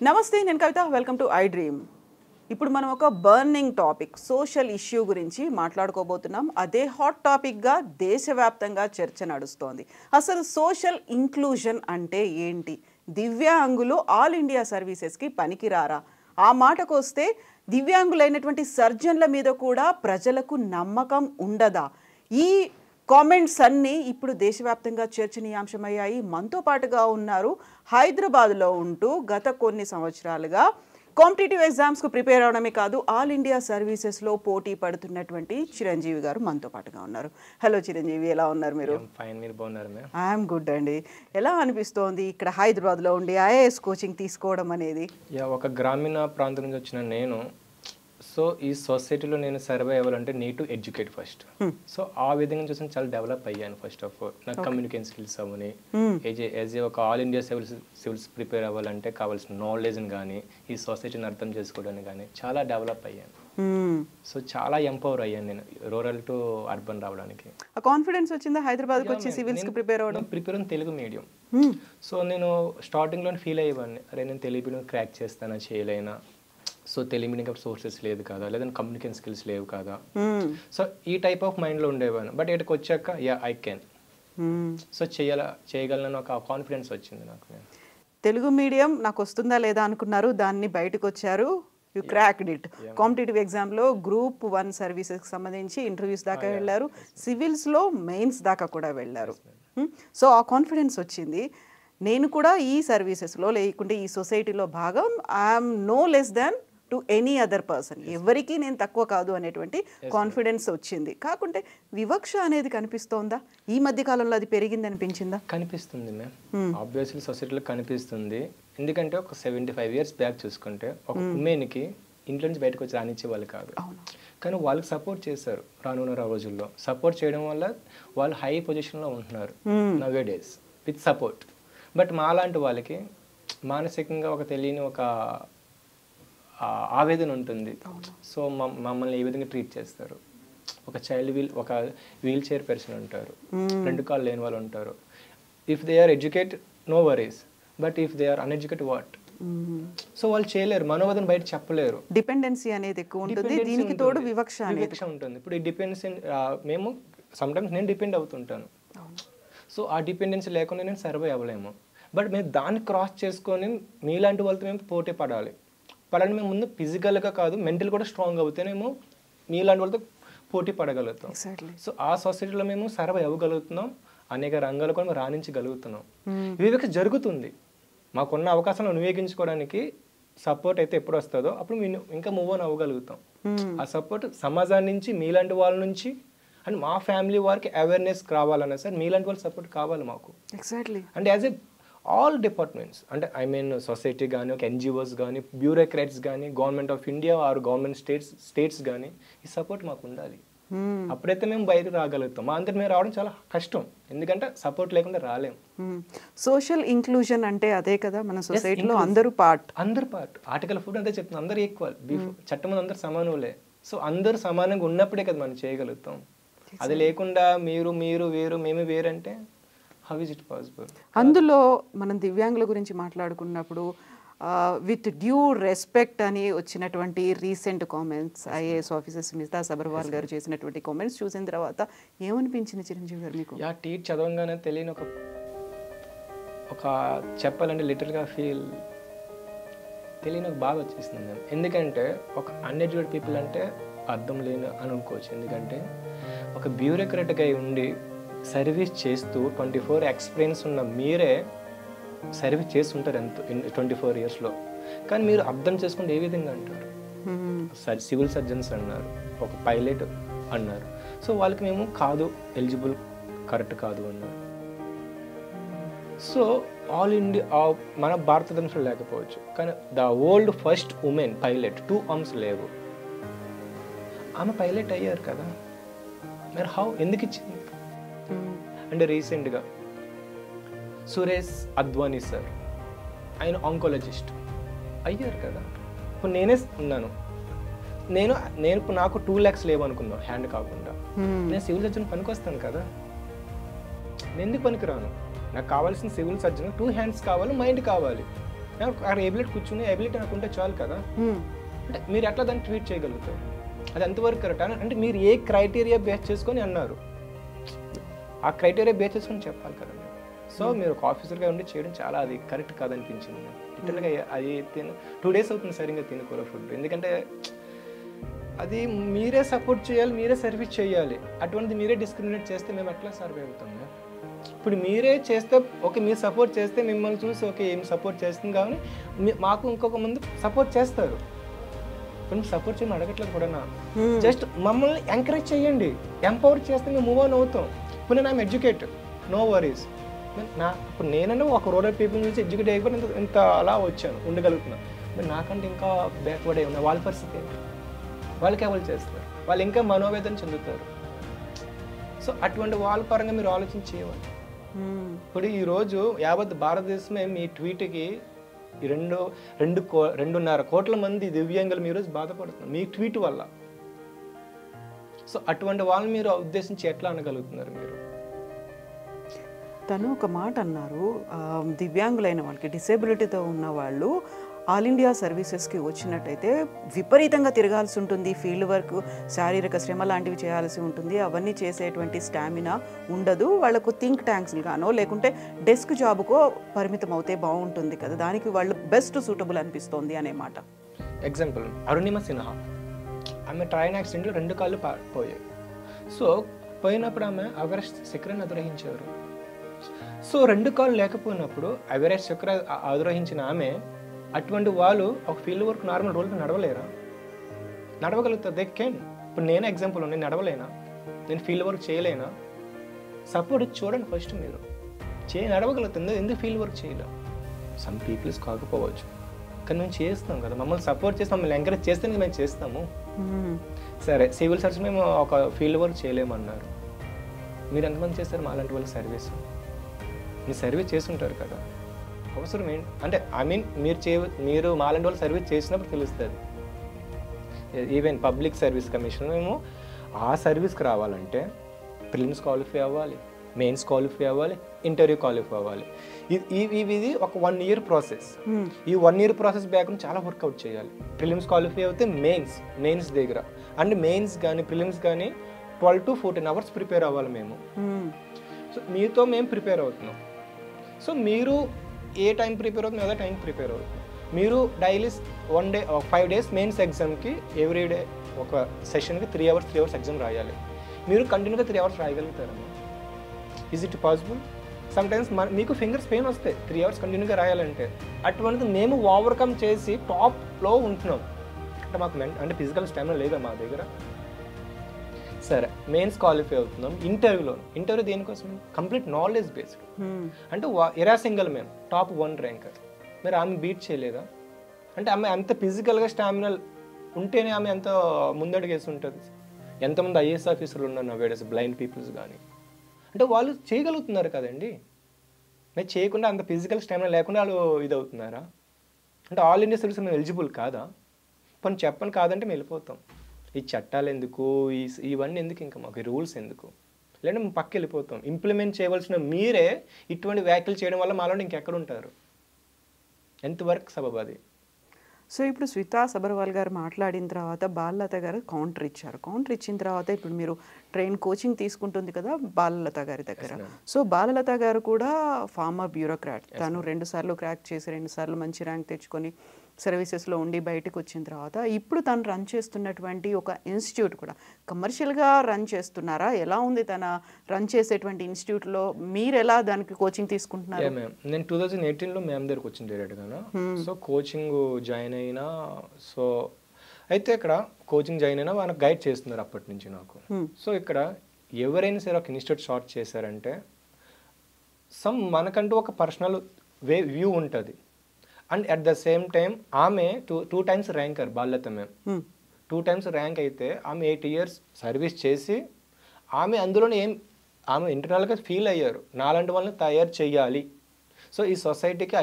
నమస్తే, నేను Kavitha. Welcome to I dream. ఇప్పుడు మనం ఒక బర్నింగ్ టాపిక్, సోషల్ ఇష్యూ గురించి మాట్లాడుకోబోతున్నాం. అదే హాట్ టాపిక్గా దేశవ్యాప్తంగా చర్చ నడుస్తోంది. అసలు సోషల్ ఇంక్లూజన్ అంటే ఏంటి? దివ్యాంగులు ఆల్ ఇండియా సర్వీసెస్కి పనికిరారా? ఆ మాటకు వస్తే దివ్యాంగులైనటువంటి సర్జన్ల మీద కూడా ప్రజలకు నమ్మకం ఉండదా? ఈ కామెంట్స్ అన్నీ ఇప్పుడు దేశవ్యాప్తంగా చర్చనీయాంశమయ్యాయి. మనతో పాటుగా ఉన్నారు హైదరాబాద్లో ఉంటూ గత కొన్ని సంవత్సరాలుగా కాంపిటేటివ్ ఎగ్జామ్స్కు ప్రిపేర్ అవడమే కాదు, ఆల్ ఇండియా సర్వీసెస్లో పోటీ పడుతున్నటువంటి చిరంజీవి గారు మనతో పాటుగా ఉన్నారు. హలో చిరంజీవి, ఎలా ఉన్నారు మీరు? ఐఎమ్ గుడ్ అండి. ఎలా అనిపిస్తోంది ఇక్కడ హైదరాబాద్లో ఉండి ఐఏఎస్ కోచింగ్ తీసుకోవడం అనేది? ఒక గ్రామీణ ప్రాంతం నుంచి వచ్చిన నేను, సో ఈ సొసైటీలో నేను సర్వే అవ్వాలంటే need to educate first. So ఆ విధంగా చూసి చాలా డెవలప్ అయ్యాను. ఫస్ట్ ఆఫ్ ఆల్ నాకు communication skills Avani, as a ఒక ఆల్ ఇండియా సివిల్స్ ప్రిపేర్ అవ్వాలంటే కావాల్సిన నాలెడ్జ్ని కానీ, ఈ సొసైటీని అర్థం చేసుకోవడానికి కానీ చాలా డెవలప్ అయ్యాను. సో చాలా ఎంపవర్ అయ్యాను నేను రూరల్ టు అర్బన్ రావడానికి. ఆ కాన్ఫిడెన్స్ వచ్చిందా హైదరాబాద్కి వచ్చి సివిల్స్కి ప్రిపేర్ అవ్వడం? ప్రిపేర్ అయిన తెలుగు మీడియం. సో నేను స్టార్టింగ్లో ఫీల్ అయ్యేవాడిని, అరే నేను తెలుగు మీడియం క్రాక్ చేస్తానా చేయలేనా, సో తెలుగు మీడియం సోర్సెస్ లేదు కదా, లేదంటే కమ్యూనికేషన్ స్కిల్స్ లేవు కదా. సో ఈ టైప్ ఆఫ్ మైండ్లో ఉండేవాను. బట్ ఇక్కడికి వచ్చాక ఐ కెన్, సో చేయగలను ఒక కాన్ఫిడెన్స్ వచ్చింది నాకు. తెలుగు మీడియం నాకు వస్తుందా లేదా అనుకున్నారు, దాన్ని బయటకు వచ్చారు. You cracked it. కాంపిటేటివ్ ఎగ్జామ్లో గ్రూప్ 1 సర్వీసెస్కి సంబంధించి ఇంటర్వ్యూస్ దాకా వెళ్ళారు, సివిల్స్లో మెయిన్స్ దాకా కూడా వెళ్ళారు. సో ఆ కాన్ఫిడెన్స్ వచ్చింది. నేను కూడా ఈ సర్వీసెస్లో లేకుంటే ఈ సొసైటీలో భాగం, I'm no less than to any other person, ఎవరికి నేను తక్కువ కాదు అనేటువంటి కాన్ఫిడెన్స్ వచ్చింది. కాకుంటే వివక్ష అనేది కనిపిస్తోందా ఈ మధ్య కాలంలో? అది పెరిగింది అనిపించిందా? కనిపిస్తుంది మ్యామ్, ఆబ్వియస్లీ సొసైటీలో కనిపిస్తుంది. ఎందుకంటే ఒక 75 years బ్యాక్ చూసుకుంటే ఒక ఉమెన్కి ఇంట్లో నుంచి బయటకు వచ్చి రానిచ్చే వాళ్ళు కాదు, కానీ వాళ్ళకి సపోర్ట్ చేశారు. రానున్న రోజుల్లో సపోర్ట్ చేయడం వల్ల వాళ్ళు హై పొజిషన్లో ఉంటున్నారు now days with support. But మాలాంటి వాళ్ళకి మానసికంగా ఒక తెలియని ఒక ఆవేదన ఉంటుంది. సో మమ్మల్ని ఏ విధంగా ట్రీట్ చేస్తారు? ఒక ఒక వీల్ చైర్ పర్సన్ ఉంటారు, 2 కాళ్ళు లేని వాళ్ళు ఉంటారు. If they are educate no worries, but if they are uneducate what? So వాళ్ళు చేయలేరు, మనోవేదన బయట చెప్పలేరు. డిపెండెన్సీ అనేది ఎక్కువ ఉంటుంది, దీనికి తోడు వివక్ష ఉంటుంది. ఇప్పుడు ఈ డిపెండెన్సీ మేము సమ్టైమ్స్ నేను డిపెండ్ అవుతుంటాను. సో ఆ డిపెండెన్సీ లేకుండా నేను సర్వే అవ్వలేము. బట్ మేము దాన్ని క్రాస్ చేసుకొని మీలాంటి వాళ్ళతో మేము పోటీ పడాలి. మేము ముందు ఫిజికల్గా కాదు మెంటల్ కూడా స్ట్రాంగ్ అవుతేనేమో మీలాంటి వాళ్ళతో పోటీ పడగలుగుతాం. సో ఆ సొసైటీలో మేము సర్వే అవ్వగలుగుతున్నాం, అనేక రంగాలు కూడా మేము రాణించగలుగుతున్నాం. వివేక జరుగుతుంది. మాకున్న అవకాశాలను వినియోగించుకోవడానికి సపోర్ట్ అయితే ఎప్పుడు వస్తుందో అప్పుడు మేము ఇంకా మూవ్ ఆన్ అవ్వగలుగుతాం. ఆ సపోర్ట్ సమాజాన్ని నుంచి, మీలాంటి వాళ్ళ నుంచి, అండ్ మా ఫ్యామిలీ వారికి అవేర్నెస్ రావాలన్నా సార్ మీలాంటి వాళ్ళ సపోర్ట్ కావాలి మాకు. And as a all departments, అంటే ఐ మీన్ సొసైటీ కానీ, ఒక ఎన్జిఓస్ కానీ, బ్యూరోక్రాట్స్ కానీ, government of India or government states కానీ ఈ సపోర్ట్ మాకు ఉండాలి. అప్పుడైతే మేము బయటకు రాగలుగుతాం. మా అంతా మేము రావడం చాలా కష్టం, ఎందుకంటే సపోర్ట్ లేకుండా రాలేం. సోషల్ ఇంక్లూజన్ అంటే అదే కదా, మన సొసైటీలో అందరూ పార్ట్. ఆర్టికల్ 4 అంతే చెప్తుంది, అందరూ ఈక్వల్, చట్టం అందరు సమానులే. సో అందరూ సమానంగా ఉన్నప్పుడే కదా మనం చేయగలుగుతాం. అది లేకుండా మీరు వేరు మేము వేరంటే హౌ ఇస్ ఇట్ పాసిబుల్? అందులో మనం దివ్యాంగుల గురించి మాట్లాడుకున్నప్పుడు విత్ డ్యూ రెస్పెక్ట్ అని వచ్చినటువంటి రీసెంట్ కామెంట్స్, ఐఏఎస్ ఆఫీసర్స్ మిగతా సబర్వాల్ గారు చేసినటువంటి కామెంట్స్ చూసిన తర్వాత ఏమనిపించింది చిరంజీవి గారు మీకు? టీచ్ చదవంగానే తెలియని ఒక చెప్పాలంటే లిటిల్గా తెలియని ఒక బాధ వచ్చేసింది నేను. ఎందుకంటే ఒక అన్ఎడ్యుకేటెడ్ పీపుల్ అంటే అర్థం లేని అని అనుకోవచ్చు. ఎందుకంటే ఒక బ్యూరోక్రాట్గా ఉండి సర్వీస్ చేస్తూ 24 ఎక్స్పీరియన్స్ ఉన్న మీరే సర్వీస్ చేస్తుంటారు ఎంతో 24 yearsలో. కానీ మీరు అర్థం చేసుకుంటే ఏ విధంగా అంటారు? సివిల్ సర్జన్స్ అన్నారు, ఒక పైలట్ అన్నారు. సో వాళ్ళకి మేము కాదు, ఎలిజిబుల్, కరెక్ట్ కాదు అన్నారు. సో ఆల్ ఇండియా మన భారతదేశంలో లేకపోవచ్చు, కానీ the world first women pilot 2 arms లేవు, ఆమె పైలట్ అయ్యారు కదా. మరి ఎందుకు ఇచ్చింది? అంటే రీసెంట్గా సురేష్ అద్వానీ సార్, ఆయన ఆంకాలజిస్ట్ అయ్యారు కదా. ఇప్పుడు నేనే ఉన్నాను, నాకు 2 lakhs లేవు అనుకుందాం, హ్యాండ్ కాకుండా. నేను సివిల్ సర్జన్ పనికొస్తాను కదా, నేను ఎందుకు పనికిరాను? నాకు కావాల్సిన సివిల్ సర్జన్ 2 hands కావాలి, మైండ్ కావాలి. అక్కడ ఎబిలిటీ కూర్చుని ఎబిలిటీ నాకు ఉంటే చాలు కదా. అంటే మీరు ఎట్లా దాన్ని ట్రీట్ చేయగలుగుతారు? అది ఎంతవరకు కరెక్ట్ అంటే మీరు ఏ క్రైటీరియా బేస్ చేసుకొని అన్నారు, ఆ క్రైటీరియా బేస్ చేసుకొని చెప్పాలి కదా మీరు. సో మీరు ఒక ఆఫీసర్గా ఉండి చేయడం చాలా అది కరెక్ట్ కాదనిపించింది. లిటరల్గా అది 2 days అవుతుంది సరిగ్గా తినుకోలే ఫుడ్. ఎందుకంటే అది మీరే సపోర్ట్ చేయాలి, మీరే సర్వీస్ చేయాలి. అటువంటిది మీరే డిస్క్రిమినేట్ చేస్తే మేము ఎట్లా సర్వే అవుతాము? ఇప్పుడు మీరే చేస్తే ఓకే, మీరు సపోర్ట్ చేస్తే మిమ్మల్ని చూసి ఓకే ఏం సపోర్ట్ చేస్తుంది కానీ మాకు ఇంకొక ముందు సపోర్ట్ చేస్తారు. ఇప్పుడు సపోర్ట్ చేయమని అడగట్లేదు కూడా, జస్ట్ మమ్మల్ని ఎంకరేజ్ చేయండి, ఎంపవర్ చేస్తే మేము మూవ్ ఆన్ అవుతాం. ఇప్పుడు నేను ఐఎమ్ ఎడ్యుకేటెడ్, నో వరీస్. ఇప్పుడు నేనన్నా ఒక రూరల్ పీపుల్ నుంచి ఎడ్యుకేట్ అయిపోయి ఇంత అలా వచ్చాను, ఉండగలుగుతున్నాను. మరి నాకంటే ఇంకా బ్యాక్వర్డ్ అయి ఉన్నా వాళ్ళ పరిస్థితి ఏంటి? వాళ్ళకి ఎవరు చేస్తారు? వాళ్ళు ఇంకా మనోవేదన చెందుతారు. సో అటువంటి వాళ్ళ పరంగా మీరు ఆలోచన చేయాలి. ఇప్పుడు ఈరోజు యావత్ భారతదేశమే మీ ట్వీట్కి 2.5 కోట్ల మంది దివ్యాంగులు మీరు బాధపడుతున్నారు మీ ట్వీట్ వల్ల. సో అటువంటి వాళ్ళని మీరు ఉద్దేశించి ఎట్లా అనగలుగుతున్నారు మీరు? తను ఒక మాట అన్నారు, దివ్యాంగులైన వాళ్ళకి, డిసేబిలిటీతో ఉన్న వాళ్ళు ఆల్ ఇండియా సర్వీసెస్కి వచ్చినట్టయితే విపరీతంగా తిరగాల్సి ఉంటుంది, ఫీల్డ్ వర్క్, శారీరక శ్రమ లాంటివి చేయాల్సి ఉంటుంది, అవన్నీ చేసేటువంటి స్టామినా ఉండదు, వాళ్ళకు థింక్ ట్యాంక్స్లు గానో లేకుంటే డెస్క్ జాబుకో పరిమితం అవుతే బాగుంటుంది కదా, దానికి వాళ్ళు బెస్ట్ సూటబుల్ అనిపిస్తోంది అనే మాట. ఎగ్జాంపుల్ అరుణిమ సిన్హా, ఆమె ట్రైన్ యాక్సిడెంట్లో 2 కాళ్ళు పోయాయి. సో పోయినప్పుడు ఆమె ఎవరెస్ట్ శిఖరాన్ని అధిరోహించారు. సో 2 కాళ్ళు లేకపోయినప్పుడు ఎవరెస్ట్ శిఖర అధిరోహించిన ఆమె, అటువంటి వాళ్ళు ఒక ఫీల్డ్ వర్క్ నార్మల్ రోల్తో నడవలేరా? నడవగలుగుతారు, దే కెన్. ఇప్పుడు నేను ఎగ్జాంపుల్, నేను నడవలేనా? నేను ఫీల్డ్ వర్క్ చేయలేనా? సపోర్ట్ చూడండి ఫస్ట్ మీరు నడవగలుగుతుంది, ఎందుకు ఫీల్డ్ వర్క్ చేయలేం? సమ్ పీపుల్స్ కాకపోవచ్చు, కానీ మేము చేస్తాం కదా, మమ్మల్ని సపోర్ట్ చేసి మమ్మల్ని ఎంకరేజ్ చేస్తే మేము చేస్తాము. సరే సివిల్ సర్వీస్ మేము ఒక ఫీల్డ్ వర్క్ చేయలేమన్నారు, మీరు ఎంతమంది చేస్తారు మాలాంటి వాళ్ళకి సర్వీస్? మీరు సర్వీస్ చేస్తుంటారు కదా, అవసరం ఏంటి అంటే ఐ మీన్ మీరు మాలాంటి వాళ్ళు సర్వీస్ చేసినప్పుడు తెలుస్తుంది. ఈవెన్ పబ్లిక్ సర్వీస్ కమిషన్ మేము ఆ సర్వీస్కి రావాలంటే ప్రిలిమ్స్ క్వాలిఫై అవ్వాలి, మెయిన్స్ క్వాలిఫై అవ్వాలి, ఇంటర్వ్యూ క్వాలిఫై అవ్వాలి. ఇది ఒక 1 year ప్రాసెస్. ఈ 1 year ప్రాసెస్ బ్యాక్గ్రౌండ్ చాలా వర్కౌట్ చేయాలి. ప్రిలిమ్స్ క్వాలిఫై అవుతే మెయిన్స్ దగ్గర అండ్ మెయిన్స్ కానీ ప్రిలిమ్స్ కానీ 12 to 14 hours ప్రిపేర్ అవ్వాలి మేము. సో మీతో మేము ప్రిపేర్ అవుతున్నాం. సో మీరు ఏ టైం ప్రిపేర్ అవుతుంది, అదే టైం ప్రిపేర్ అవుతుంది. మీరు డైలీ 5 days మెయిన్స్ ఎగ్జామ్కి ఎవ్రీ డే ఒక సెషన్కి 3 hours ఎగ్జామ్ రాయాలి. మీరు కంటిన్యూగా 3 hours రాయగలుగుతారమ్మా? Is it possible? సమ్టైమ్స్ మీకు ఫింగర్స్ పెయిన్ వస్తాయి 3 hours కంటిన్యూగా రాయాలంటే. అటువంటిది మేము ఓవర్కమ్ చేసి టాప్లో ఉంటున్నాం అంటే మాకు అంటే ఫిజికల్ స్టామినా లేదా మా దగ్గర. సరే మెయిన్స్ క్వాలిఫై అవుతున్నాం, ఇంటర్వ్యూ దేనికోసం? Complete knowledge based. అంటే ఎరా సింగల్ మేము టాప్ 1 ర్యాంకర్, మీరు ఆమె బీట్ చేయలేదా? అంటే ఆమె అంత ఫిజికల్గా స్టామినా ఉంటేనే ఆమె ఎంత ముందడుగేసి ఉంటుంది. ఎంతమంది ఐఏఎస్ ఆఫీసర్లు ఉన్నారు నవేడేస్, బ్లైండ్ పీపుల్స్ కానీ, అంటే వాళ్ళు చేయగలుగుతున్నారు కదండి. మీరు చేయకుండా అంత ఫిజికల్ స్టామినా లేకుండా వాళ్ళు ఇది అవుతున్నారా? అంటే ఆల్ ఇండియా సర్వీస్ మేము ఎలిజిబుల్ కాదా? పని చెప్పని కాదంటే మేము వెళ్ళిపోతాం. ఈ చట్టాలు ఎందుకు, ఇవన్నీ ఎందుకు, ఇంకా మాకు రూల్స్ ఎందుకు? లేదంటే మేము పక్క వెళ్ళిపోతాం. ఇంప్లిమెంట్ చేయవలసిన మీరే ఇటువంటి వ్యాఖ్యలు చేయడం వల్ల మాలో ఇంకెక్కడ ఉంటారు? ఎంతవరకు సబబు అది? సో ఇప్పుడు శ్వేతా సబర్వాల్ గారు మాట్లాడిన తర్వాత బాలలత గారు కౌంటర్ ఇచ్చారు. కౌంటర్ ఇచ్చిన తర్వాత ఇప్పుడు మీరు కోచింగ్ తీసుకుంటుంది కదా బాలలత గారి దగ్గర. సో బాలలత గారు కూడా ఫార్మర్ బ్యూరోక్రాట్. తను 2 సార్లు క్రాక్ చేసి 2 సార్లు మంచి ర్యాంక్ తెచ్చుకొని సర్వీసెస్లో ఉండి బయటకు వచ్చిన తర్వాత ఇప్పుడు తను రన్ చేస్తున్నటువంటి ఒక ఇన్స్టిట్యూట్ కూడా కమర్షియల్గా రన్ చేస్తున్నారా? ఎలా ఉంది తన రన్ చేసేటువంటి ఇన్స్టిట్యూట్లో? మీరు ఎలా దానికి కోచింగ్ తీసుకుంటున్నారు? నేను 2018లో మ్యామ్ దగ్గరకు వచ్చిన డైరెక్ట్గా. సో కోచింగ్ జాయిన్ అయినా, సో అయితే ఇక్కడ కోచింగ్ జాయిన్ అయినా వాళ్ళకి గైడ్ చేస్తున్నారు అప్పటి నుంచి నాకు. సో ఇక్కడ ఎవరైనా సరే ఒక ఇన్స్టిట్యూట్ స్టార్ట్ చేశారంటే మనకంటూ ఒక పర్సనల్ వ్యూ ఉంటుంది. And at the same time ఆమె 2 times ranker Balalatha ma'am. 2 times rank అయితే ఆమె 8 years సర్వీస్ చేసి ఆమె అందులోనే ఆమె ఇంటర్నల్గా ఫీల్ అయ్యారు, నాలాంటి వాళ్ళని తయారు చేయాలి. సో ఈ సొసైటీకి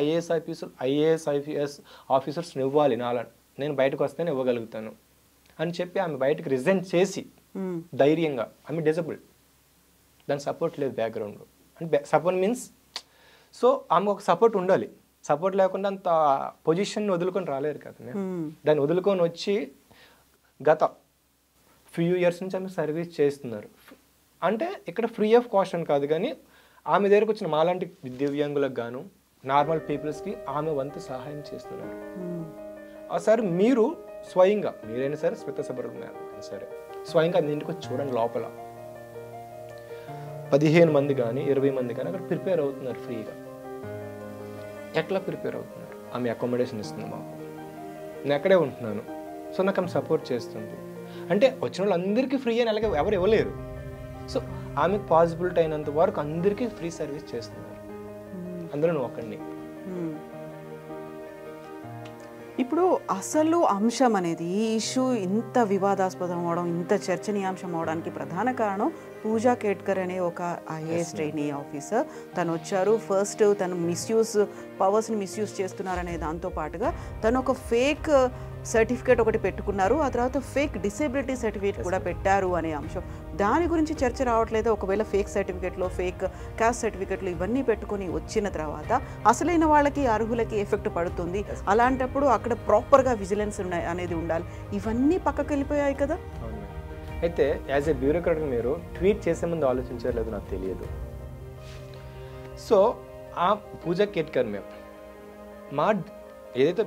ఐఏఎస్ ఆఫీసర్స్ని ఇవ్వాలి, నేను బయటకు వస్తేనే ఇవ్వగలుగుతాను అని చెప్పి ఆమె బయటకు రిజైన్ చేసి ధైర్యంగా, ఆమె డిజబుల్, దాని సపోర్ట్ లేదు బ్యాక్గ్రౌండ్లో. అంటే సపోర్ట్ మీన్స్ సో ఆమె ఒక సపోర్ట్ ఉండాలి. సపోర్ట్ లేకుండా అంత పొజిషన్ వదులుకొని రాలేరు కదా మేము. దాన్ని వదులుకొని వచ్చి గత ఫ్యూ ఇయర్స్ నుంచి ఆమె సర్వీస్ చేస్తున్నారు. అంటే ఇక్కడ ఫ్రీ ఆఫ్ కాస్ట్ అని కాదు, కానీ ఆమె దగ్గరకు వచ్చిన మాలాంటి దివ్యాంగులకు గాను నార్మల్ పీపుల్స్కి ఆమె వంతు సహాయం చేస్తున్నారు. సార్ మీరు స్వయంగా మీరైనా సరే శ్వేత సుబ్రహ్మణ్యం సరే స్వయంగా మీ ఇంటికి వచ్చి చూడండి. లోపల 15 మంది కానీ 20 మంది కానీ అక్కడ ప్రిపేర్ అవుతున్నారు ఫ్రీగా. ఎట్లా ప్రిపేర్ అవుతున్నారు? ఆమె అకామిడేషన్ ఇస్తుంది మాకు, నేను అక్కడే ఉంటున్నాను, సో నాకు ఆమె సపోర్ట్ చేస్తుంది. అంటే వచ్చిన వాళ్ళందరికీ ఫ్రీ అని అలాగే ఎవరు ఇవ్వలేరు. సో ఆమెకు పాసిబిలిటీ అయినంత వరకు అందరికీ ఫ్రీ సర్వీస్ చేస్తున్నారు, అందులో నువ్వు ఒక్కడిని. ఇప్పుడు అసలు అంశం అనేది ఈ ఇష్యూ ఇంత వివాదాస్పదం అవడం, ఇంత చర్చనీయాంశం అవడానికి ప్రధాన కారణం పూజా కేట్కర్ అనే ఒక ఐఏఎస్ ట్రైనీ ఆఫీసర్. తను వచ్చారు, ఫస్ట్ తను పవర్స్ని మిస్యూజ్ చేస్తున్నారనే దాంతో పాటుగా తను ఒక ఫేక్ సర్టిఫికేట్ ఒకటి పెట్టుకున్నారు, ఆ తర్వాత ఫేక్ డిసేబిలిటీ సర్టిఫికేట్ కూడా పెట్టారు అనే అంశం. దాని గురించి చర్చ రావట్లేదు. ఒకవేళ ఫేక్ సర్టిఫికేట్లో ఫేక్ క్యాస్ట్ సర్టిఫికేట్లు ఇవన్నీ పెట్టుకొని వచ్చిన తర్వాత అసలైన వాళ్ళకి అర్హులకి ఎఫెక్ట్ పడుతుంది. అలాంటప్పుడు అక్కడ ప్రాపర్గా విజిలెన్స్ అనేది ఉండాలి. ఇవన్నీ పక్కకి వెళ్ళిపోయాయి కదా. అయితే యాజ్ ఏ బ్యూరోక్రాట్ మీరు ట్వీట్ చేసే ముందు ఆలోచించలేదు నాకు తెలియదు. సో ఆ పూజా కేట్కర్ మేము మా ఏదైతే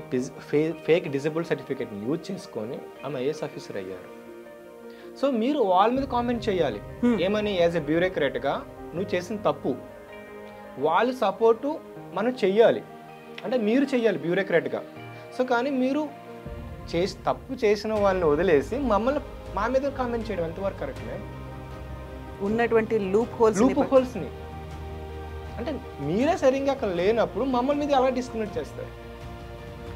ఫేక్ డిజబుల్ సర్టిఫికేట్ని యూజ్ చేసుకొని ఆమె ఐఏఎస్ ఆఫీసర్ అయ్యారు. సో మీరు వాళ్ళ మీద కామెంట్ చేయాలి ఏమని, యాజ్ ఎ బ్యూరోక్రాట్గా నువ్వు చేసిన తప్పు, వాళ్ళ సపోర్టు మనం చెయ్యాలి అంటే మీరు చెయ్యాలి బ్యూరోక్రాట్గా. సో కానీ మీరు తప్పు చేసిన వాళ్ళని వదిలేసి మమ్మల్ని మా మీద కామెంట్ చేయడం ఎంతవరకు కరెక్ట్? ఉన్నటువంటి లూప్ హోల్స్ని అంటే మీరే సరిగ్గా అక్కడ లేనప్పుడు మమ్మల్ని మీద ఎలా డిస్క్రిమినేట్ చేస్తారు?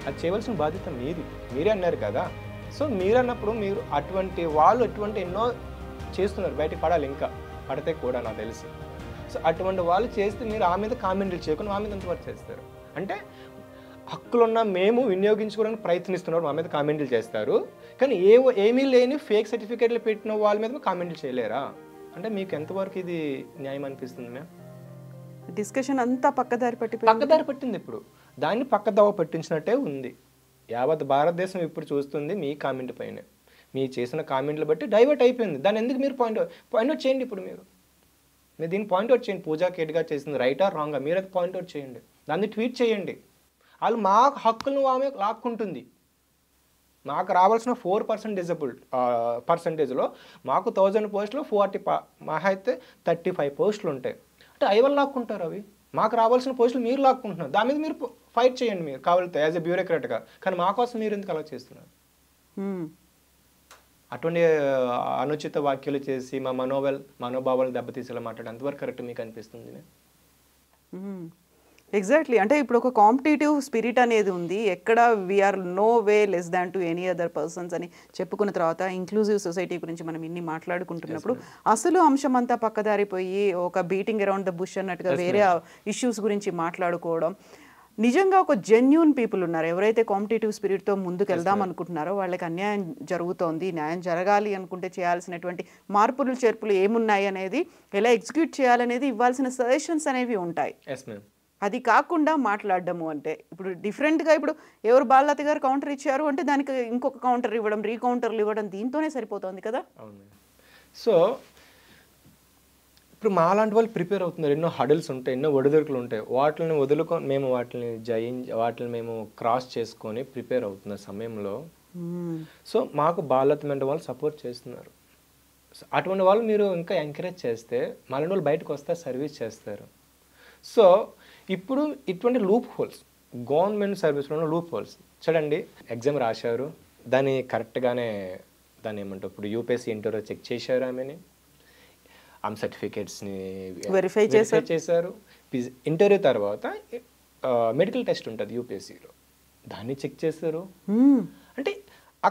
అది చేయవలసిన బాధ్యత మీరే అన్నారు కదా. సో మీరు అన్నప్పుడు మీరు అటువంటి ఎన్నో చేస్తున్నారు, బయటకు పడాలి, ఇంకా పడితే కూడా నాకు తెలిసి. సో అటువంటి వాళ్ళు చేస్తే మీరు ఆ మీద కామెంట్లు చేయకుండా మా మీద ఎంతవరకు చేస్తారు? అంటే హక్కులున్న మేము వినియోగించుకోవడానికి ప్రయత్నిస్తున్నారు, మా మీద కామెంట్లు చేస్తారు, కానీ ఏమీ లేని ఫేక్ సర్టిఫికేట్లు పెట్టిన వాళ్ళ మీద కామెంట్లు చేయలేరా? అంటే మీకు ఎంతవరకు ఇది న్యాయం అనిపిస్తుంది? మేము డిస్కషన్ అంతా పక్కదారి పట్టింది. ఇప్పుడు దాన్ని పక్కదోవ పట్టించినట్టే ఉంది. యావత్ భారతదేశం ఇప్పుడు చూస్తుంది మీ కామెంట్ పైన. మీ చేసిన కామెంట్లు బట్టి డైవర్ట్ అయిపోయింది. దాన్ని ఎందుకు మీరు పాయింట్అవుట్ చేయండి. ఇప్పుడు మీరు దీన్ని పాయింట్అవుట్ చేయండి. పూజా కేట్గా చేసింది రైటా రాంగా మీరు అది పాయింట్అవుట్ చేయండి, దాన్ని ట్వీట్ చేయండి. వాళ్ళు మా హక్కులను ఆమె లాక్కుంటుంది. మాకు రావాల్సిన 4% డిజబుల్డ్ పర్సంటేజ్లో మాకు 1000 పోస్టులు 40 మహా అయితే 35 పోస్టులు ఉంటాయి. అంటే ఐవల్ లాక్కుంటారు అవి. మాకు రావాల్సిన పోస్టులు మీరు లాక్కుంటున్నారు. దాని మీద మీరు ఫైట్ చేయండి మీరు కావాలితే యాజ్ ఎ బ్యూరోక్రాట్గా. కానీ మా కోసం మీరు ఎందుకు అలా చేస్తున్నారు? అటువంటి అనుచిత వ్యాఖ్యలు చేసి మా మనోభావాలు దెబ్బతీసేలా మాట్లాడే అంతవరకు కరెక్ట్ మీకు అనిపిస్తుంది? ఎగ్జాక్ట్లీ. అంటే ఇప్పుడు ఒక కాంపిటేటివ్ స్పిరిట్ అనేది ఉంది. ఎక్కడ we're no way less than to any other persons అని చెప్పుకున్న తర్వాత ఇంక్లూజివ్ సొసైటీ గురించి మనం ఇన్ని మాట్లాడుకుంటున్నప్పుడు అసలు అంశం అంతా పక్కదారిపోయి ఒక బీటింగ్ అరౌండ్ ద బుష్ అన్నట్టుగా వేరే ఇష్యూస్ గురించి మాట్లాడుకోవడం. నిజంగా ఒక జెన్యూన్ పీపుల్ ఉన్నారు, ఎవరైతే కాంపిటేటివ్ స్పిరిట్తో ముందుకు వెళ్దాం అనుకుంటున్నారో వాళ్ళకి అన్యాయం జరుగుతోంది, న్యాయం జరగాలి అనుకుంటే చేయాల్సినటువంటి మార్పులు చేర్పులు ఏమున్నాయి అనేది, ఎలా ఎగ్జిక్యూట్ చేయాలనేది ఇవ్వాల్సిన సజెషన్స్ అనేవి ఉంటాయి. అది కాకుండా మాట్లాడడము అంటే ఇప్పుడు డిఫరెంట్గా ఇప్పుడు ఎవరు బాలలత గారు కౌంటర్ ఇచ్చారు అంటే దానికి ఇంకొక కౌంటర్ ఇవ్వడం, రీకౌంటర్లు ఇవ్వడం, దీంతోనే సరిపోతుంది కదా. అవును. సో ఇప్పుడు మాలాంటి వాళ్ళు ప్రిపేర్ అవుతున్నారు. ఎన్నో హడల్స్ ఉంటాయి, ఎన్నో ఒడిదుడుకులు ఉంటాయి. వాటిని వదులుకొని మేము వాటిని మేము క్రాస్ చేసుకొని ప్రిపేర్ అవుతున్న సమయంలో సో మాకు బాలలత మెంట వాళ్ళు సపోర్ట్ చేస్తున్నారు. అటువంటి వాళ్ళు మీరు ఇంకా ఎంకరేజ్ చేస్తే మాలాంటి వాళ్ళు బయటకు వస్తారు, సర్వీస్ చేస్తారు. సో ఇప్పుడు ఇటువంటి లూప్ హోల్స్ గవర్నమెంట్ సర్వీస్లో లూప్ హోల్స్ చూడండి. ఎగ్జామ్ రాశారు, దాన్ని కరెక్ట్గానే దాన్ని ఏమంటారు ఇప్పుడు యూపీఎస్సీ ఇంటర్వ్యూ చెక్ చేశారు, ఆమె సర్టిఫికేట్స్ని వెరిఫై చేశారు. ఇంటర్వ్యూ తర్వాత మెడికల్ టెస్ట్ ఉంటుంది యూపీఎస్సీలో, దాన్ని చెక్ చేశారు. అంటే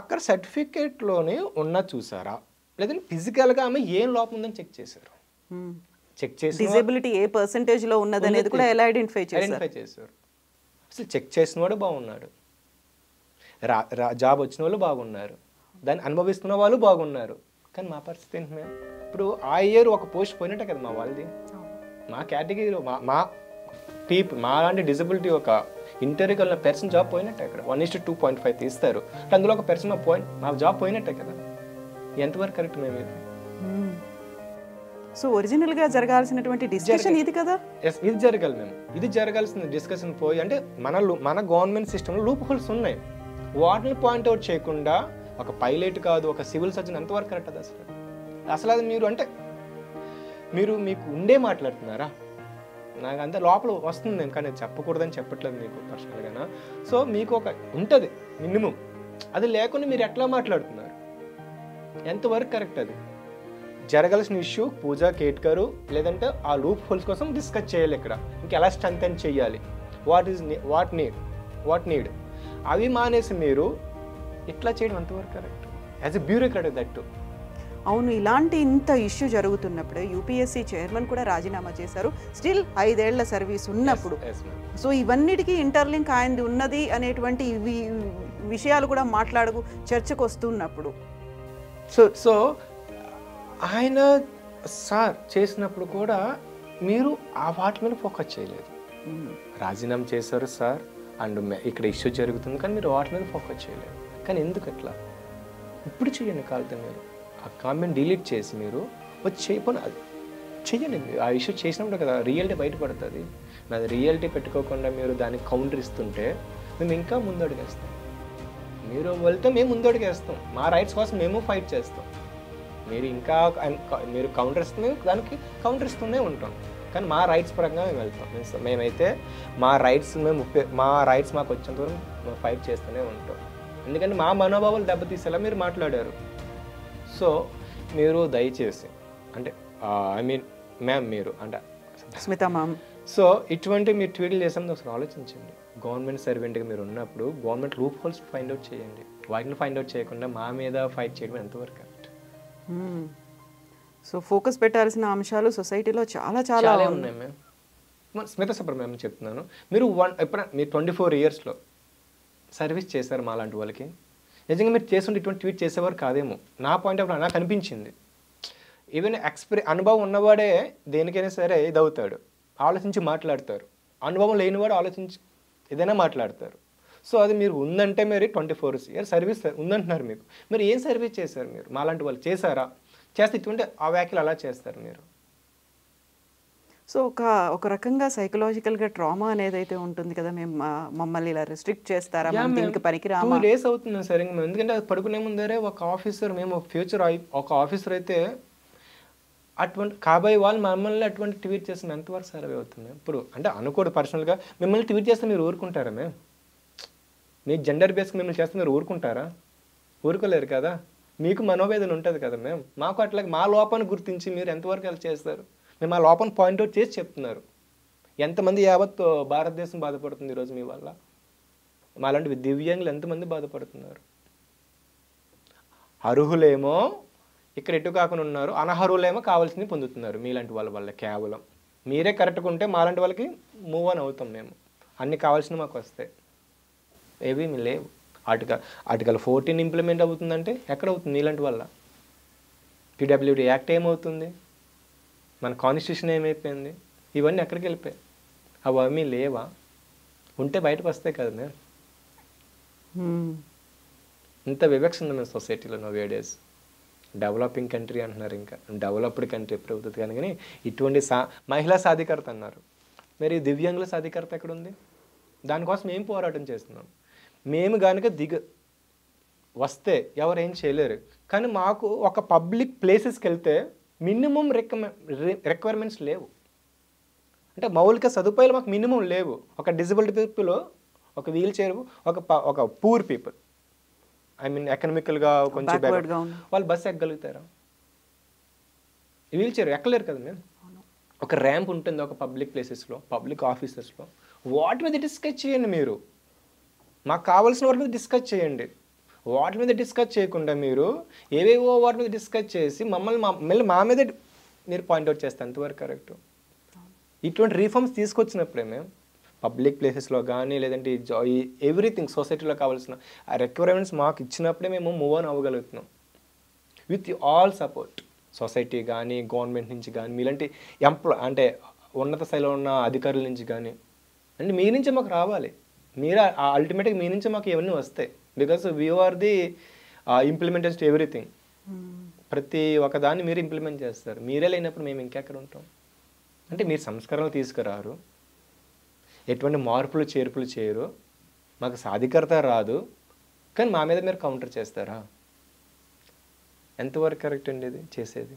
అక్కడ సర్టిఫికేట్లోనే ఉన్న చూసారా లేదంటే ఫిజికల్గా ఆమె ఏం లోపం ఉందని చెక్ చేశారు. చెక్ చేసి డిజేబిలిటీ ఏ పర్సెంటేజ్లో ఉన్నదనేది కూడా ఎలా ఐడెంటిఫై చేశారు. అసలు చెక్ చేసిన వాడు బాగున్నాడు, జాబ్ వచ్చిన వాళ్ళు బాగున్నారు, దాన్ని అనుభవిస్తున్న వాళ్ళు బాగున్నారు. కానీ మా పరిస్థితి ఏంటి? మేము ఇప్పుడు ఆ ఇయర్ ఒక పోస్ట్ పోయినట్టే కదా మా వాళ్ళది. మా కేటగిరీలో మా లాంటి డిజబిలిటీ ఒక ఇంటర్వ్యూకి వెళ్ళిన పర్సన్ జాబ్ పోయినట్టే అక్కడ 1:2.5 తీస్తారు అంటే అందులో ఒక పర్సన్ నా జాబ్ పోయినట్టే కదా. ఎంతవరకు కరెక్ట్ మేము ఇది? సో ఒరిజినల్గా జరగాల్సినటువంటి డిస్కషన్ ఇది కదా. ఎస్, ఇది జరగాలి మేము. ఇది జరగాల్సిన డిస్కషన్ పోయి అంటే మన గవర్నమెంట్ సిస్టంలో లూప్ హోల్స్ ఉన్నాయి, వాటిని పాయింట్అవుట్ చేయకుండా ఒక పైలట్ కాదు ఒక సివిల్ సర్జన్ ఎంతవరకు కరెక్ట్ అది అసలు? అసలు అది మీరు అంటే మీకు ఉండే మాట్లాడుతున్నారా? నాకు అంత లోపల వస్తుంది నేను, కానీ చెప్పకూడదని చెప్పట్లేదు మీకు పర్సనల్గా. సో మీకు ఒక ఉంటుంది మినిమం, అది లేకుండా మీరు ఎట్లా మాట్లాడుతున్నారు? ఎంతవరకు కరెక్ట్ అది? జరగాల్సిన ఇష్యూ పూజా కేట్కరు లేదంటే ఆ లూప్ హోల్స్ కోసం డిస్కస్ చేయాలి ఇక్కడ, ఇంకెలా స్ట్రెంథెన్ చేయాలి, వాట్ నీడ్ అవి మానేసి మీరు ఇట్లా చేయడం ఎంతవరకు correct as a bureaucrat that? అవును, ఇలాంటి ఇంత ఇష్యూ జరుగుతున్నప్పుడు యూపీఎస్సీ చైర్మన్ కూడా రాజీనామా చేశారు, స్టిల్ 5 ఏళ్ల సర్వీస్ ఉన్నప్పుడు. సో ఇవన్నిటికీ ఇంటర్లింక్ ఆయనది ఉన్నది అనేటువంటి విషయాలు కూడా చర్చకు వస్తున్నప్పుడు సో ఆయన సార్ చేసినప్పుడు కూడా మీరు ఆ వాటి మీద ఫోకస్ చేయలేదు. రాజీనామా చేశారు సార్ అండ్ ఇక్కడ ఇష్యూ జరుగుతుంది కానీ మీరు వాటి మీద ఫోకస్ చేయలేదు. కానీ ఎందుకు అట్లా? ఇప్పుడు చేయండి కాలితే మీరు ఆ కామెంట్ డిలీట్ చేసి మీరు వచ్చి చేయకపోయినా అది చెయ్యండి. ఆ ఇష్యూ చేసినప్పుడు కదా రియాలిటీ బయటపడుతుంది. నాది రియాలిటీ పెట్టుకోకుండా మీరు దానికి కౌంటర్ ఇస్తుంటే మేము ఇంకా ముందడుగేస్తాం. మీరు వెళ్తే మేము ముందడుగేస్తాం, మా రైట్స్ కోసం మేము ఫైట్ చేస్తాం. మీరు కౌంటర్ ఇస్తే దానికి కౌంటర్ ఇస్తూనే ఉంటాం, కానీ మా రైట్స్ పరంగా మేము వెళ్తాం. మేమైతే మా రైట్స్ మాకు వచ్చేంత వరకు మేము ఫైట్ చేస్తూనే ఉంటాం. ఎందుకంటే మా మనోభావాలు దెబ్బతీసేలా మీరు మాట్లాడారు. సో మీరు దయచేసి అంటే మ్యామ్ మీరు అంటే స్మిత మ్యామ్, సో ఇటువంటి మీరు ట్వీట్లు చేసాము ఒకసారి ఆలోచించండి. గవర్నమెంట్ సర్వెంట్గా మీరు ఉన్నప్పుడు government loop holes find out చేయండి. వాటిని ఫైండ్ అవుట్ చేయకుండా మా మీద ఫైట్ చేయడం ఎంతవరకు కరెక్ట్? సో ఫోకస్ పెట్టాల్సిన అంశాలు సొసైటీలో చాలా ఉన్నాయి మ్యామ్. స్మిత సపర్ మ్యామ్ చెప్తున్నాను, మీరు మీరు 24 ఇయర్స్లో సర్వీస్ చేశారు మా లాంటి వాళ్ళకి. నిజంగా మీరు చేస్తుంటే ఇటువంటి ట్వీట్ చేసేవారు కాదేమో నా పాయింట్ ఆఫ్ వ్యూ నాకు అనిపించింది. ఈవెన్ అనుభవం ఉన్నవాడే దేనికైనా సరే ఇదవుతాడు, ఆలోచించి మాట్లాడతారు. అనుభవం లేనివాడు ఆలోచించి ఏదైనా మాట్లాడతారు. సో అది మీరు ఉందంటే మీరు 24 ఇయర్స్ సర్వీస్ ఉందంటున్నారు. మీరు ఏం సర్వీస్ చేశారు? మీరు మాలాంటి వాళ్ళు చేశారా? చేస్తే ఇటువంటి ఆ వ్యాఖ్యలు అలా చేస్తారు మీరు. సో ఒక రకంగా సైకలాజికల్గా ట్రామా అనేది అయితే ఉంటుంది కదా, మేము మమ్మల్ని ఇలా రెస్ట్రిక్ట్ చేస్తారా, దీనికి పనికిరామా? 2 days అవుతుంది సరే. ఎందుకంటే అది పడుకునే ముందరే ఒక ఆఫీసర్, మేము ఫ్యూచర్ ఒక ఆఫీసర్ అయితే అటువంటి కాబోయే వాళ్ళు మమ్మల్ని అటువంటి ట్వీట్ చేసిన ఎంతవరకు సర్వే అవుతుంది? ఇప్పుడు అంటే అనుకోడు పర్సనల్గా మిమ్మల్ని ట్వీట్ చేస్తే మీరు ఊరుకుంటారా? మేము మీ జెండర్ బేస్కి మిమ్మల్ని చేస్తే మీరు ఊరుకుంటారా? ఊరుకోలేరు కదా. మీకు మనోవేదన ఉంటుంది కదా మేము. మాకు అట్లా మా లోపాన్ని గుర్తించి మీరు ఎంతవరకు అలా చేస్తారు? మేము ఆ లోపాన్ని పాయింట్అవుట్ చేసి చెప్తున్నారు. ఎంతమంది యావత్ భారతదేశం బాధపడుతుంది ఈరోజు మీ వల్ల. మాలాంటి దివ్యాంగులు ఎంతమంది బాధపడుతున్నారు? అర్హులేమో ఇక్కడ ఎటు కాకుండా ఉన్నారు, అనర్హులేమో కావాల్సింది పొందుతున్నారు మీలాంటి వాళ్ళ వల్ల. కేవలం మీరే కరెక్ట్గా ఉంటే మాలాంటి వాళ్ళకి మూవ్ ఆన్ అవుతాం మేము. అన్ని కావాల్సినవి మాకు వస్తాయి, ఏవి లేవు. ఆర్టికల్ 14 ఇంప్లిమెంట్ అవుతుందంటే ఎక్కడ అవుతుంది? మీలాంటి వల్ల. పీడబ్ల్యూడీ యాక్ట్ ఏమవుతుంది? మన కాన్స్టిట్యూషన్ ఏమైపోయింది? ఇవన్నీ ఎక్కడికి వెళ్ళిపోయాయి? అవి లేవా? ఉంటే బయటకు వస్తాయి కదా మేము. ఇంత వివక్ష ఉంది మేము సొసైటీలో నో డేస్. డెవలపింగ్ కంట్రీ అంటున్నారు, ఇంకా డెవలప్డ్ కంట్రీ ఎప్పుడు అవుతుంది కానీ ఇటువంటి మహిళా సాధికారత అన్నారు. మరి దివ్యాంగుల సాధికారత ఎక్కడుంది? దానికోసం ఏం పోరాటం చేస్తున్నాం? మేము కనుక వస్తే ఎవరు ఏం చేయలేరు. కానీ మాకు ఒక పబ్లిక్ ప్లేసెస్కి వెళ్తే మినిమం రిక్వైర్మెంట్స్ లేవు. అంటే మౌలిక సదుపాయాలు మాకు మినిమం లేవు. ఒక డిజబుల్డ్ పీపుల్, ఒక వీల్ చైర్, ఒక పూర్ పీపుల్, ఎకనామికల్గా కొంచెం వాళ్ళు బస్సు ఎక్కగలుగుతారా? వీల్ చైర్ ఎక్కలేరు కదా మేము. ఒక ర్యాంప్ ఉంటుంది ఒక పబ్లిక్ ప్లేసెస్లో, పబ్లిక్ ఆఫీసెస్లో. వాటి మీద డిస్కస్ చేయండి మీరు. మాకు కావాల్సిన వాటి మీద డిస్కస్ చేయండి. వాటి మీద డిస్కస్ చేయకుండా మీరు ఏవేవో వాటి మీద డిస్కస్ చేసి మమ్మల్ని మా మీద మీరు పాయింట్అవుట్ చేస్తే ఎంతవరకు కరెక్ట్? ఇటువంటి రీఫార్మ్స్ తీసుకొచ్చినప్పుడే మేము పబ్లిక్ ప్లేసెస్లో కానీ లేదంటే ఎవ్రీథింగ్ సొసైటీలో కావాల్సిన ఆ రిక్వైర్మెంట్స్ మాకు ఇచ్చినప్పుడే మేము మూవ్ ఆన్ అవ్వగలుగుతున్నాం విత్ ఆల్ సపోర్ట్. సొసైటీ కానీ గవర్నమెంట్ నుంచి కానీ మీలాంటి అంటే ఉన్నత స్థాయిలో ఉన్న అధికారుల నుంచి కానీ అంటే మీ నుంచే మాకు రావాలి. మీరు అల్టిమేట్గా మీ నుంచి మాకు ఇవన్నీ వస్తాయి, because we are the implemented everything. ప్రతి ఒక్కదాన్ని మీరు ఇంప్లిమెంట్ చేస్తారు. మీరే లేనప్పుడు మేము ఇంకెక్కడ ఉంటాం? అంటే మీరు సంస్కరణలు తీసుకురారు, ఎటువంటి మార్పులు చేర్పులు చేయరు, మాకు సాధికారత రాదు, కానీ మా మీద మీరు కౌంటర్ చేస్తారా? ఎంతవరకు కరెక్ట్ అండి ఇది చేసేది?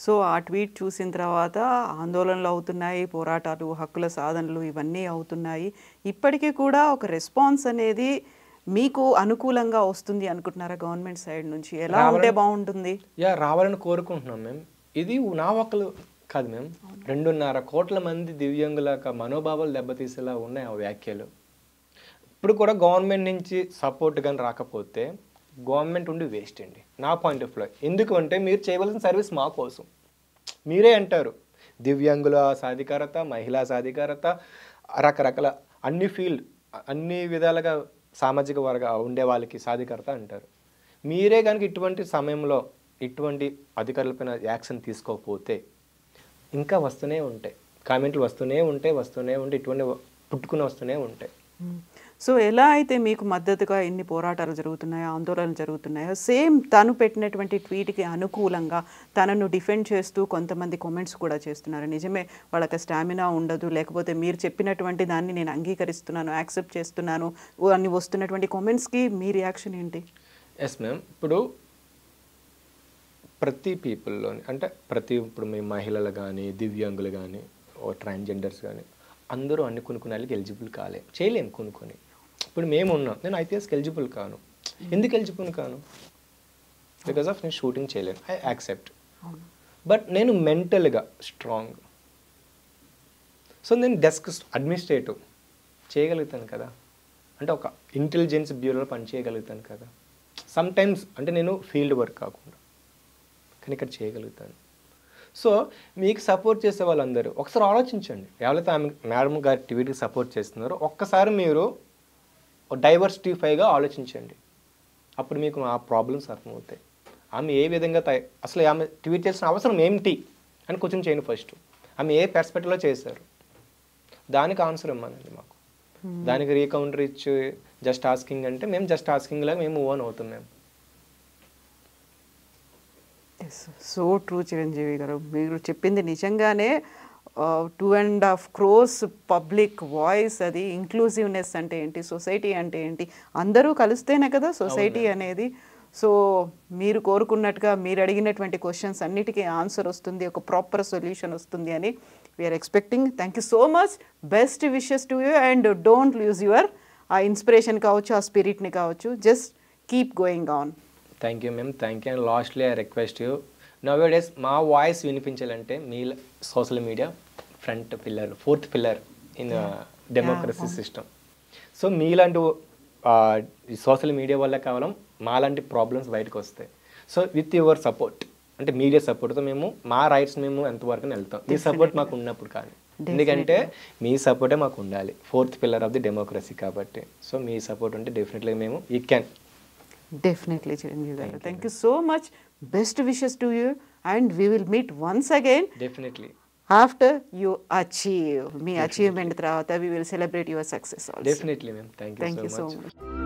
సో ఆ ట్వీట్ చూసిన తర్వాత ఆందోళనలు అవుతున్నాయి, పోరాటాలు, హక్కుల సాధనలు ఇవన్నీ అవుతున్నాయి. ఇప్పటికీ కూడా ఒక రెస్పాన్స్ అనేది మీకు అనుకూలంగా వస్తుంది అనుకుంటున్నారా గవర్నమెంట్ సైడ్ నుంచి? ఎలా ఉంటే బాగుంటుంది? రావాలని కోరుకుంటున్నాం మేము. ఇది నా ఒక్కలు కాదు మేము, 2.5 కోట్ల మంది దివ్యాంగుల మనోభావాలు దెబ్బతీసేలా ఉన్నాయి ఆ వ్యాఖ్యలు. ఇప్పుడు కూడా గవర్నమెంట్ నుంచి సపోర్ట్ కానీ రాకపోతే గవర్నమెంట్ ఉండి వేస్ట్ అండి నా పాయింట్ ఆఫ్ వ్యూ. ఎందుకు అంటే మీరు చేయవలసిన సర్వీస్ మా కోసం. మీరే అంటారు దివ్యాంగుల సాధికారత, మహిళా సాధికారత, రకరకాల అన్ని విధాలుగా సామాజిక వర్గ ఉండే వాళ్ళకి సాధికారత అంటారు. మీరే కనుక ఇటువంటి సమయంలో ఇటువంటి అధికారులపైన యాక్షన్ తీసుకోకపోతే ఇంకా వస్తూనే ఉంటాయి, కామెంట్లు వస్తూనే ఉంటాయి, ఇటువంటి పుట్టుకుని వస్తూనే ఉంటాయి. సో ఎలా అయితే మీకు మద్దతుగా ఎన్ని పోరాటాలు జరుగుతున్నాయో, ఆందోళనలు జరుగుతున్నాయో, సేమ్ తను పెట్టినటువంటి ట్వీట్కి అనుకూలంగా తనను డిఫెండ్ చేస్తూ కొంతమంది కామెంట్స్ కూడా చేస్తున్నారు. నిజమే, వాళ్ళకి స్టామినా ఉండదు, లేకపోతే మీరు చెప్పినటువంటి దాన్ని నేను అంగీకరిస్తున్నాను, యాక్సెప్ట్ చేస్తున్నాను అని వస్తున్నటువంటి కామెంట్స్కి మీ రియాక్షన్ ఏంటి? ఎస్ మ్యామ్, ఇప్పుడు ప్రతి పీపుల్లోని అంటే ఇప్పుడు మీ మహిళలు కానీ, దివ్యాంగులు కానీ, ట్రాన్స్జెండర్స్ కానీ అందరూ అన్ని కొన్ని వాళ్ళకి ఎలిజిబుల్ చేయలేము కొన్ని. ఇప్పుడు మేము ఉన్నాం, నేను ఐపీఎస్కి ఎలిజిబుల్ కాను. ఎందుకు ఎలిజిబుల్ కాను? బికాస్ ఆఫ్ నేను షూటింగ్ చేయలేను, ఐ యాక్సెప్ట్. బట్ నేను మెంటల్గా స్ట్రాంగ్, సో నేను డెస్క్ అడ్మినిస్ట్రేటివ్ చేయగలుగుతాను కదా, అంటే ఒక ఇంటెలిజెన్స్ బ్యూరోలో పని చేయగలుగుతాను కదా. సమ్ టైమ్స్ అంటే నేను ఫీల్డ్ వర్క్ కాకుండా కానీ ఇక్కడ చేయగలుగుతాను. సో మీకు సపోర్ట్ చేసే వాళ్ళందరూ ఒకసారి ఆలోచించండి. ఎవరైతే ఆమె మేడం గారి ట్వీట్కి సపోర్ట్ చేస్తున్నారో ఒక్కసారి మీరు డైవర్సిటీఫైగా ఆలోచించండి. అప్పుడు మీకు ఆ ప్రాబ్లమ్స్ అర్థమవుతాయి. ఆమె ఏ విధంగా అసలు ఆమె ట్వీట్ చేసిన అవసరం ఏమిటి అని క్వశ్చన్ చేయండి ఫస్ట్. ఆమె ఏ పర్స్పెక్టివ్లో చేశారు, దానికి ఆన్సర్ ఇవ్వనండి మాకు. దానికి రీకౌంటర్ ఇచ్చి జస్ట్ ఆస్కింగ్ అంటే మేము జస్ట్ ఆస్కింగ్ లాగా మేము మూవ్ ఆన్ అవుతాం. మేము సో ట్రూ చిరంజీవి గారు, మీరు చెప్పింది నిజంగానే 2.5 crores పబ్లిక్ వాయిస్, అది ఇంక్లూజివ్నెస్ అంటే ఏంటి, సొసైటీ అంటే ఏంటి, అందరూ కలిస్తేనే కదా సొసైటీ అనేది. సో మీరు కోరుకున్నట్టుగా మీరు అడిగినటువంటి క్వశ్చన్స్ అన్నిటికీ ఆన్సర్ వస్తుంది, ఒక ప్రాపర్ సొల్యూషన్ వస్తుంది అని we are expecting. Thank you so much, best wishes to you, and don't lose your ఆ ఇన్స్పిరేషన్ కావచ్చు, ఆ స్పిరిట్ని కావచ్చు, just keep going on. Thank you ma'am, thank you. And lastly I request you, nowadays మా వాయిస్ వినిపించాలంటే మీ social media fourth pillar in democracy system. So మీలాంటి సోషల్ మీడియా వల్ల కేవలం మాలాంటి ప్రాబ్లమ్స్ బయటకు వస్తాయి. సో విత్ యువర్ సపోర్ట్, అంటే మీడియా సపోర్ట్తో మేము మా రైట్స్ మేము ఎంతవరకు వెళ్తాం. మీ సపోర్ట్ మాకు ఉన్నప్పుడు కానీ, ఎందుకంటే మీ సపోర్టే మాకు ఉండాలి, 4th pillar of the democracy కాబట్టి. సో మీ సపోర్ట్ ఉంటే డెఫినెట్లీ మేము you can. Definitely, Chiranjeevi garu. Thank you so much. Best wishes to you, and we will meet once again. Definitely. After you achieve. Me achievement tarvata we will celebrate your success also. Definitely, ma'am. Thank you so much.